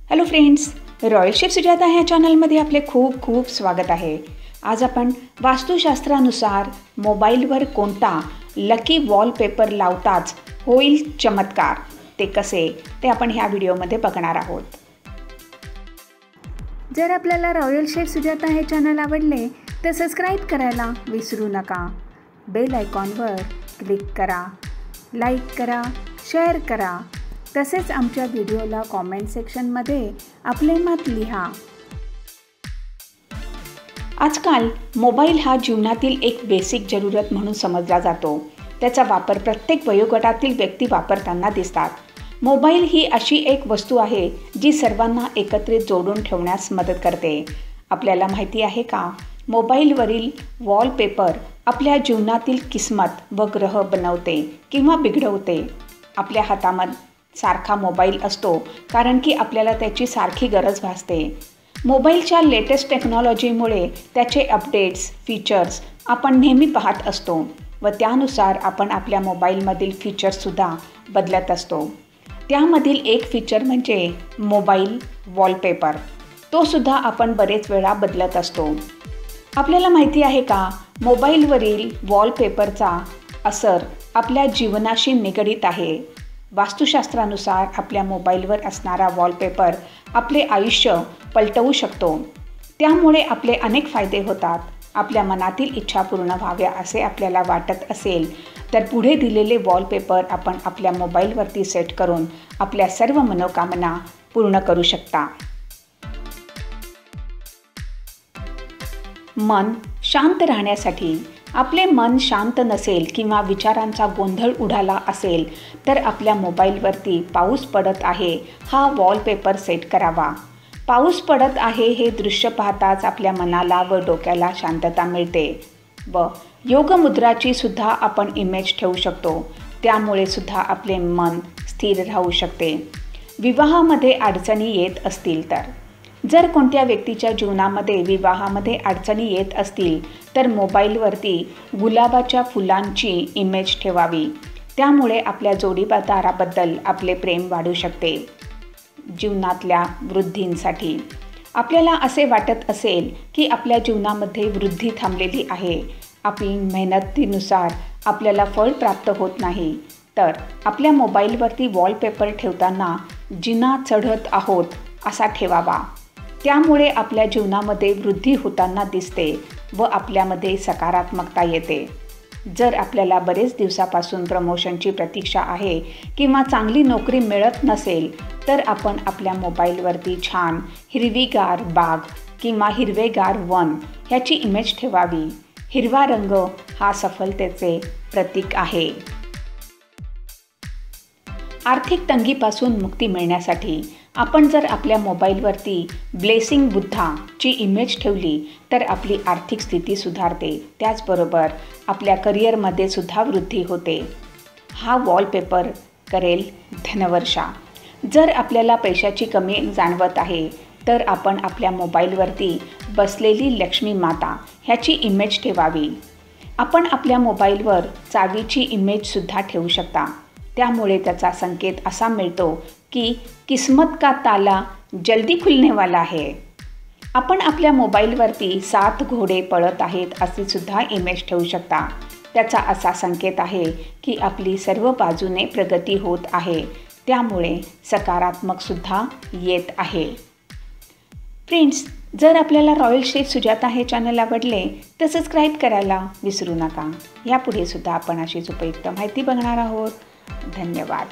Hello friends, royal chef Sujata ह्या चॅनलमध्ये आपले खूप खूप स्वागत आहे। आज आपण वास्तुशास्त्रानुसार मोबाईलवर कोणता लकी वॉलपेपर लावताच होईल चमत्कार ते कसे ते आपण ह्या व्हिडिओमध्ये बघणार आहोत। जर आपल्याला रॉयल शेफ सुजाता हे चॅनल आवडले तर सबस्क्राइब करायला विसरू नका। बेल आयकॉनवर क्लिक करा, लाईक करा, शेअर करा। तसेच आमच्या व्हिडिओला कमेंट सेक्शनमध्ये आपले मत लिहा। आजकाल मोबाईल हा जीवनातील एक बेसिक जरूरत म्हणून समजला जातो। त्याचा वापर प्रत्येक वयोगटातील व्यक्ती वापरताना दिसतात। मोबाईल ही अशी एक वस्तू आहे जी सर्वांना एकत्रित जोडून ठेवण्यास मदत करते। आपल्याला माहिती आहे का, मोबाईलवरील वॉलपेपर आपल्या जीवनातील किस्मत व ग्रह बनवते किंवा बिघडवते। आपल्या हातामध्ये सारखा मोबाईल असतो कारण की आपल्याला त्याची सारखी गरज भासते। मोबाईलच्या लेटेस्ट टेक्नॉलॉजीमुळे त्याचे अपडेट्स, फीचर्स आपण नेहमी पाहत असतो व त्यानुसार आपण आपल्या मोबाईलमधील फीचर्ससुद्धा बदलत असतो। त्यामधील एक फीचर म्हणजे मोबाईल वॉलपेपर। तो सुद्धा आपण बरेच वेळा बदलत असतो। आपल्याला माहिती आहे का, मोबाईलवरील वॉलपेपरचा असर आपल्या जीवनाशी निगडीत आहे। वास्तुशास्त्रानुसार आपल्या मोबाईलवर असणारा वॉलपेपर आपले आयुष्य पलटवू शकतो। त्यामुळे आपले अनेक फायदे होतात। आपल्या मनातील इच्छा पूर्ण व्हाव्या असे आपल्याला वाटत असेल तर पुढे दिलेले वॉलपेपर आपण आपल्या मोबाईलवरती सेट करून आपल्या सर्व मनोकामना पूर्ण करू शकता। मन शांत राहण्यासाठी, आपले मन शांत नसेल किंवा विचारांचा गोंधळ उडाला असेल तर आपल्या मोबाईलवरती पाऊस पडत आहे हा वॉलपेपर सेट करावा। पाऊस पडत आहे हे दृश्य पाहताच आपल्या मनाला व डोक्याला शांतता मिळते व योगमुद्राची सुद्धा आपण इमेज ठेवू शकतो। त्यामुळे सुद्धा आपले मन स्थिर राहू शकते। विवाहामध्ये अडचणी येत असतील तर, जर कोणत्या व्यक्तीच्या जीवनामध्ये विवाहामध्ये अडचणी येत असतील तर मोबाईलवरती गुलाबाच्या फुलांची इमेज ठेवावी। त्यामुळे आपल्या जोडीदाराबद्दल आपले प्रेम वाढू शकते। जीवनातल्या वृद्धींसाठी, आपल्याला असे वाटत असेल की आपल्या जीवनामध्ये वृद्धी थांबलेली आहे, आपली मेहनतीनुसार आपल्याला फळ प्राप्त होत नाही, तर आपल्या मोबाईलवरती वॉलपेपर ठेवताना जिना चढत आहोत असा ठेवावा। त्यामुळे आपल्या जीवनामध्ये वृद्धी होताना दिसते व आपल्यामध्ये सकारात्मकता येते। जर आपल्याला बरेच दिवसापासून प्रमोशनची प्रतीक्षा आहे किंवा चांगली नोकरी मिळत नसेल तर आपण आपल्या मोबाईलवरती छान हिरवीगार बाग किंवा हिरवेगार वन ह्याची इमेज ठेवावी। हिरवा रंग हा सफलतेचे प्रतीक आहे। आर्थिक तंगीपासून मुक्ती मिळण्यासाठी आपण जर आपल्या मोबाईलवरती ब्लेसिंग बुद्धाची इमेज ठेवली तर आपली आर्थिक स्थिती सुधारते। त्याचबरोबर आपल्या करिअरमध्ये सुद्धा वृद्धी होते। हा वॉलपेपर करेल धनवर्षा। जर आपल्याला पैशाची कमी जाणवत आहे तर आपण आपल्या मोबाईलवरती बसलेली लक्ष्मी माता ह्याची इमेज ठेवावी। आपण आपल्या मोबाईलवर चावीची इमेजसुद्धा ठेवू शकता। त्यामुळे त्याचा संकेत असा मिळतो की किस्मत का ताला जल्दी खुलने वाला है। आपण आपल्या मोबाईलवरती 7 घोडे पळत आहेत अशी सुद्धा इमेज ठेवू शकता। त्याचा असा संकेत आहे की आपली सर्व बाजूने प्रगती होत आहे। त्यामुळे सकारात्मक सुद्धा येत आहे। फ्रेंड्स, जर आपल्याला रॉयल शेफ सुजाता हे चॅनल आवडले तर सबस्क्राइब करायला विसरू नका। यापुढे सुद्धा आपण अशीच उपयुक्त माहिती बघणार आहोत। धन्यवाद।